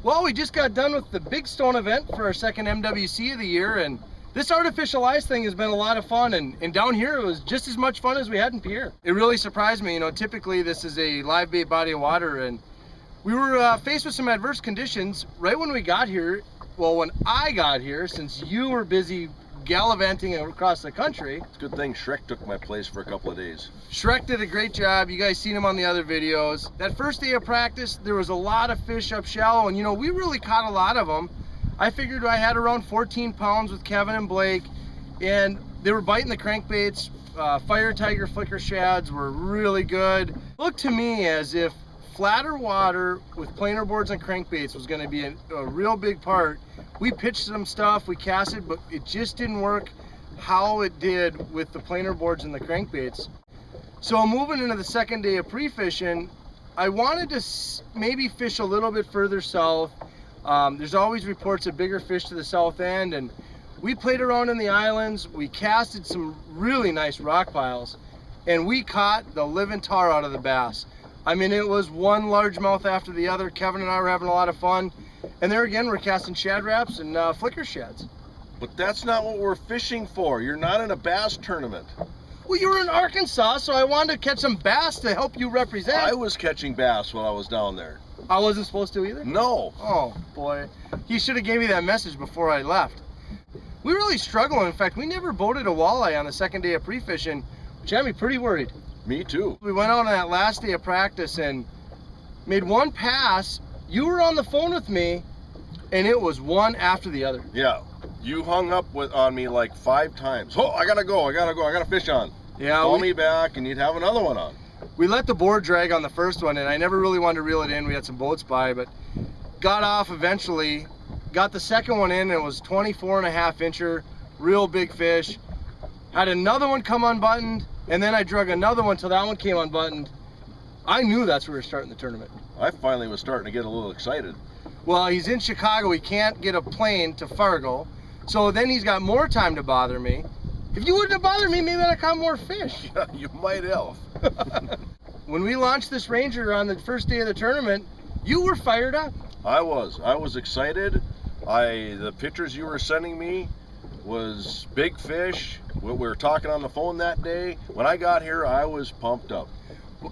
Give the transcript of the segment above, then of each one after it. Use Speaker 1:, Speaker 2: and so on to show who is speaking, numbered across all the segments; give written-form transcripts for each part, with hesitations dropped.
Speaker 1: Well, we just got done with the Big Stone event for our second MWC of the year, and this Artifishalleyes thing has been a lot of fun, and down here it was just as much fun as we had in Pierre. It really surprised me. You know, typically this is a live bait body of water, and we were faced with some adverse conditions right when we got here. Well, when I got here, since you were busy gallivanting across the country.
Speaker 2: It's a good thing Shrek took my place for a couple of days.
Speaker 1: Shrek did a great job. You guys seen him on the other videos. That first day of practice, there was a lot of fish up shallow, and you know, we really caught a lot of them. I figured I had around 14 pounds with Kevin and Blake, and they were biting the crankbaits. Fire Tiger flicker shads were really good. Looked to me as if flatter water with planer boards and crankbaits was going to be a real big part. We pitched some stuff, we casted, but it just didn't work how it did with the planer boards and the crankbaits. So moving into the second day of pre-fishing, I wanted to maybe fish a little bit further south. There's always reports of bigger fish to the south end, and we played around in the islands. We casted some really nice rock piles, and we caught the living tar out of the bass. I mean, it was one largemouth after the other. Kevin and I were having a lot of fun. And there again, we're casting shad wraps and flicker shads.
Speaker 2: But that's not what we're fishing for. You're not in a bass tournament.
Speaker 1: Well, you were in Arkansas, so I wanted to catch some bass to help you represent.
Speaker 2: I was catching bass while I was down there.
Speaker 1: I wasn't supposed to either?
Speaker 2: No.
Speaker 1: Oh, boy. You should have gave me that message before I left. We really struggled. In fact, we never boated a walleye on the second day of pre-fishing, which had me pretty worried.
Speaker 2: Me too.
Speaker 1: We went out on that last day of practice and made one pass. You were on the phone with me, and it was one after the other.
Speaker 2: Yeah, you hung up on me like 5 times. Oh, I gotta go, I gotta fish on.
Speaker 1: Yeah.
Speaker 2: Call me back and you'd have another one on.
Speaker 1: We let the board drag on the first one, and I never really wanted to reel it in. We had some boats by, but got off eventually. Got the second one in, and it was 24.5 incher, real big fish. Had another one come unbuttoned, and then I drug another one till that one came unbuttoned. I knew that's where we were starting the tournament.
Speaker 2: I finally was starting to get a little excited.
Speaker 1: Well, he's in Chicago. He can't get a plane to Fargo. So then he's got more time to bother me. If you wouldn't have bothered me, maybe I'd have caught more fish.
Speaker 2: Yeah, you might have.
Speaker 1: When we launched this Ranger on the first day of the tournament, you were fired up.
Speaker 2: I was excited. The pictures you were sending me was big fish. We were talking on the phone that day. When I got here, I was pumped up.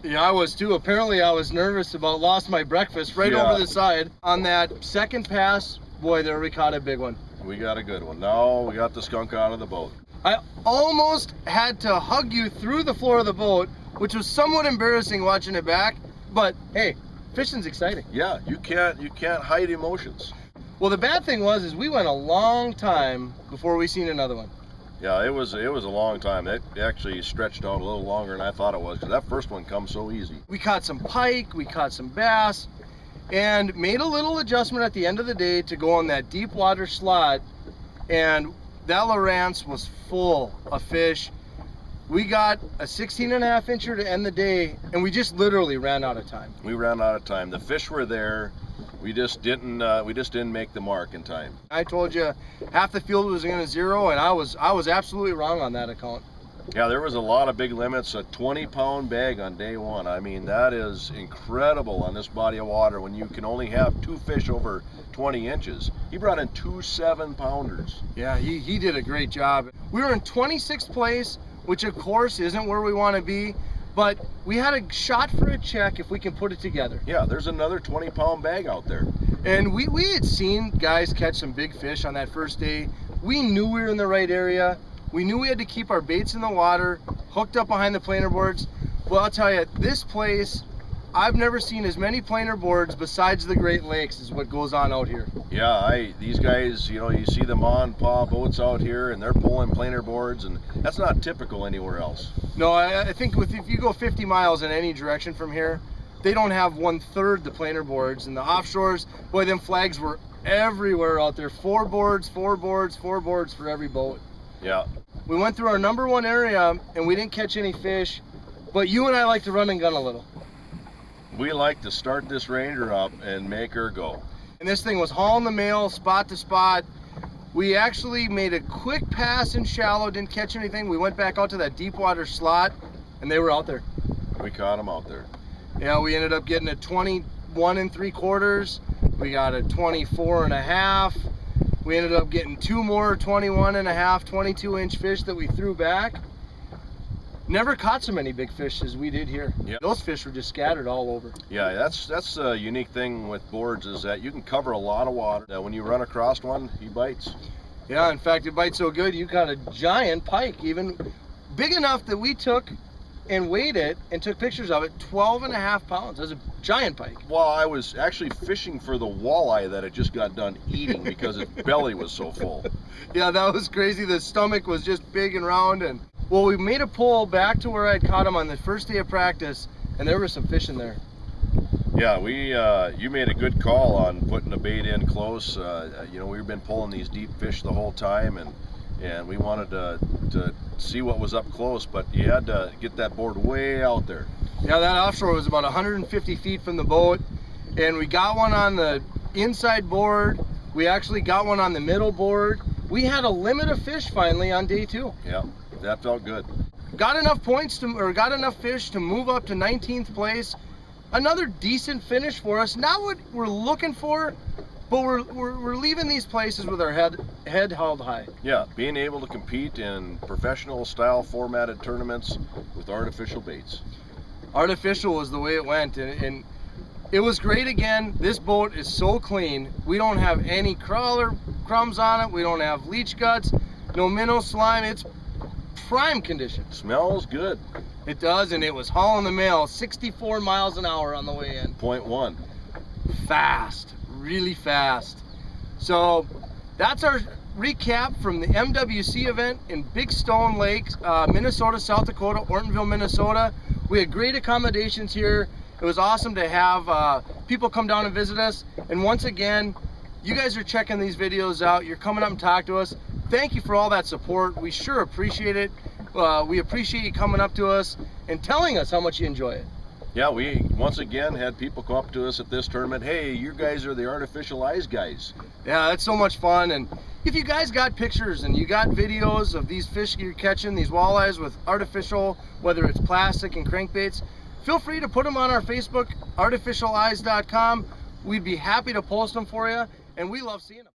Speaker 1: Yeah, I was too. Apparently I was nervous about lost my breakfast right over the side. On that second pass, boy, there we caught a big one.
Speaker 2: We got a good one. Now we got the skunk out of the boat.
Speaker 1: I almost had to hug you through the floor of the boat, which was somewhat embarrassing watching it back, but hey, fishing's exciting.
Speaker 2: Yeah, you can't hide emotions.
Speaker 1: Well, the bad thing was we went a long time before we seen another one.
Speaker 2: Yeah, it was a long time. It actually stretched out a little longer than I thought it was, because that first one comes so easy.
Speaker 1: We caught some pike, we caught some bass, and made a little adjustment at the end of the day to go on that deep water slot, and that Lowrance was full of fish. We got a 16.5 incher to end the day, and we just literally ran out of time.
Speaker 2: We ran out of time. The fish were there. We just didn't make the mark in time.
Speaker 1: I told you half the field was going to zero, and I was absolutely wrong on that account.
Speaker 2: Yeah, there was a lot of big limits. A 20-pound bag on day one. I mean, that is incredible on this body of water when you can only have 2 fish over 20 inches. He brought in 2 7-pounders.
Speaker 1: Yeah, he did a great job. We were in 26th place, which of course isn't where we want to be, but we had a shot for a check if we can put it together.
Speaker 2: Yeah, there's another 20-pound bag out there.
Speaker 1: And we had seen guys catch some big fish on that first day. We knew we were in the right area. We knew we had to keep our baits in the water, hooked up behind the planer boards. Well, I'll tell you, this place, I've never seen as many planer boards besides the Great Lakes is what goes on out here.
Speaker 2: Yeah, these guys, you know, you see the ma and pa boats out here and they're pulling planer boards, and that's not typical anywhere else.
Speaker 1: No, I think if you go 50 miles in any direction from here, they don't have 1/3 the planer boards. And the offshores, boy, them flags were everywhere out there. 4 boards, 4 boards, 4 boards for every boat.
Speaker 2: Yeah.
Speaker 1: We went through our #1 area and we didn't catch any fish, but you and I like to run and gun a little.
Speaker 2: We like to start this Ranger up and make her go.
Speaker 1: And this thing was hauling the mail spot to spot. We actually made a quick pass in shallow, didn't catch anything. We went back out to that deep water slot and they were out there.
Speaker 2: We caught them out there.
Speaker 1: Yeah, we ended up getting a 21 3/4. We got a 24.5. We ended up getting 2 more 21.5, 22-inch fish that we threw back. Never caught so many big fish as we did here.
Speaker 2: Yep.
Speaker 1: Those fish were just scattered all over.
Speaker 2: Yeah, that's a unique thing with boards, is that you can cover a lot of water. That when you run across one, he bites.
Speaker 1: Yeah, in fact, it bites so good, you caught a giant pike, even big enough that we took and weighed it and took pictures of it. 12.5 pounds. That's a giant pike.
Speaker 2: Well, I was actually fishing for the walleye that it just got done eating because its belly was so full.
Speaker 1: Yeah, that was crazy. The stomach was just big and round. And well, we made a pull back to where I'd caught him on the first day of practice, and there was some fish in there.
Speaker 2: Yeah, you made a good call on putting the bait in close. You know, we've been pulling these deep fish the whole time, and we wanted to see what was up close, but you had to get that board way out there.
Speaker 1: Yeah, that offshore was about 150 feet from the boat, and we got one on the inside board. We actually got one on the middle board. We had a limit of fish finally on day 2.
Speaker 2: Yeah, that felt good.
Speaker 1: Got enough points got enough fish to move up to 19th place. Another decent finish for us. Not what we're looking for, but we're leaving these places with our head held high.
Speaker 2: Yeah, being able to compete in professional style formatted tournaments with artificial baits.
Speaker 1: Artificial was the way it went, and it was great again. This boat is so clean. We don't have any crawler crumbs on it. We don't have leech guts, no minnow slime. It's prime condition.
Speaker 2: Smells good.
Speaker 1: It does, and it was hauling the mail 64 miles an hour on the way in.
Speaker 2: 0.1.
Speaker 1: Fast, really fast. So that's our recap from the MWC event in Big Stone Lake, Minnesota, South Dakota, Ortonville, Minnesota. We had great accommodations here. It was awesome to have people come down and visit us. And once again, you guys are checking these videos out. You're coming up and talking to us. Thank you for all that support. We sure appreciate it. We appreciate you coming up to us and telling us how much you enjoy it.
Speaker 2: Yeah, we once again had people come up to us at this tournament. Hey, you guys are the Artifishalleyes guys.
Speaker 1: Yeah, that's so much fun. And if you guys got pictures and you got videos of these fish you're catching, these walleyes with artificial, whether it's plastic and crankbaits, feel free to put them on our Facebook, artifishalleyes.com. We'd be happy to post them for you, and we love seeing them.